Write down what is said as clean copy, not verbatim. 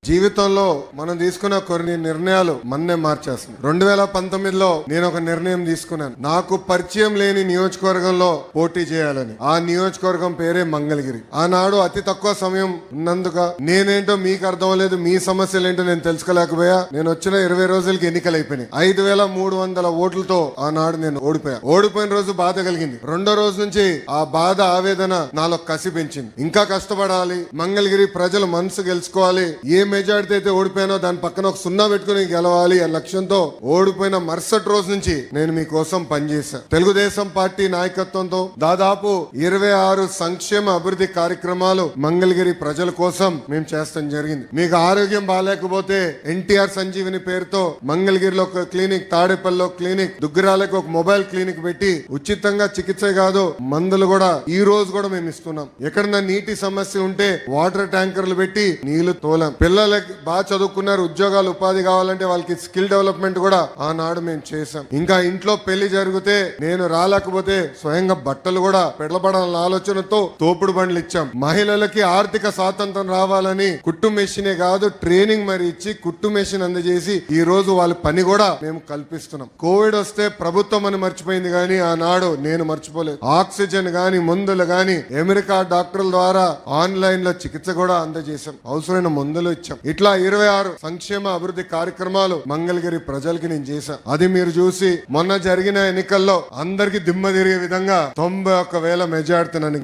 జీవితంలో మనం తీసుకున్న కొన్ని నిర్ణయాలు మన్నే మార్చేస్తుంది. 2019లో నేను ఒక నిర్ణయం తీసుకున్నాను. నాకు పరిచయం లేని నియోజకవర్గంలో పోటీ చేయాలని. ఆ నియోజకవర్గం పేరే మంగళగిరి. ఆనాడు అతి తక్కువ సమయం ఉన్నందుక నేనేంటో మీకు అర్థం లేదు, మీ సమస్యలు ఏంటో నేను తెలుసుకోలేకపోయా. నేను వచ్చిన 20 రోజులకి ఎన్నికలు అయిపోయినాయి. 5300 ఓట్లతో ఆనాడు నేను ఓడిపోయిన రోజు బాధ కలిగింది. రెండో రోజు నుంచి ఆ బాధ ఆవేదన నాలో కసి పెంచింది. ఇంకా కష్టపడాలి, మంగళగిరి ప్రజల మనసు గెలుచుకోవాలి. ఏ మెజార్టీ అయితే ఓడిపోయానో దాని పక్కన ఒక 0 పెట్టుకుని గెలవాలి అనే లక్ష్యంతో ఓడిపోయిన మరుసటి రోజు నుంచి నేను మీకోసం పనిచేశాను. తెలుగుదేశం పార్టీ నాయకత్వంతో దాదాపు 26 సంక్షేమ అభివృద్ధి కార్యక్రమాలు మంగళగిరి ప్రజల కోసం మేము చేస్తాం జరిగింది. మీకు ఆరోగ్యం బాగాలేకపోతే ఎన్టీఆర్ సంజీవిని పేరుతో మంగళగిరిలో ఒక క్లినిక్, తాడేపల్లిలో క్లినిక్, దుగ్గిరాలకు ఒక మొబైల్ క్లినిక్ పెట్టి ఉచితంగా చికిత్స కాదు మందులు కూడా ఈ రోజు కూడా మేము ఇస్తున్నాం. ఎక్కడన్నా నీటి సమస్య ఉంటే వాటర్ ట్యాంకర్లు పెట్టి నీళ్లు తోలాం. పిల్లలకి బాగా చదువుకున్నారు, ఉద్యోగాలు ఉపాధి కావాలంటే వాళ్ళకి స్కిల్ డెవలప్మెంట్ కూడా ఆనాడు మేము చేశాం. ఇంకా ఇంట్లో పెళ్లి జరిగితే నేను రాలేకపోతే స్వయంగా బట్టలు కూడా పెడలబడాలన్న ఆలోచనతో తోపుడు బండ్లు ఇచ్చాం. మహిళలకి ఆర్థిక స్వాతంత్రం రావాలని కుట్టు మెషినే కాదు ట్రైనింగ్ మరి ఇచ్చి కుట్టు మెషిన్ అందజేసి ఈ రోజు వాళ్ళ పని కూడా మేము కల్పిస్తున్నాం. కోవిడ్ వస్తే ప్రభుత్వం అని మర్చిపోయింది కానీ ఆనాడు నేను మర్చిపోలేదు. ఆక్సిజన్ గాని, మందులు గాని అమెరికా డాక్టర్ల ద్వారా ఆన్లైన్ లో చికిత్స కూడా అందజేశాం. అవసరమైన మందులు ఇచ్చాం. ఇట్లా 26 సంక్షేమ అభివృద్ధి కార్యక్రమాలు మంగళగిరి ప్రజలకి నేను చేశాను. అది మీరు చూసి మొన్న జరిగిన ఎన్నికల్లో అందరికి దిమ్మ తిరిగే విధంగా 91,000 మెజార్టీ నన్ను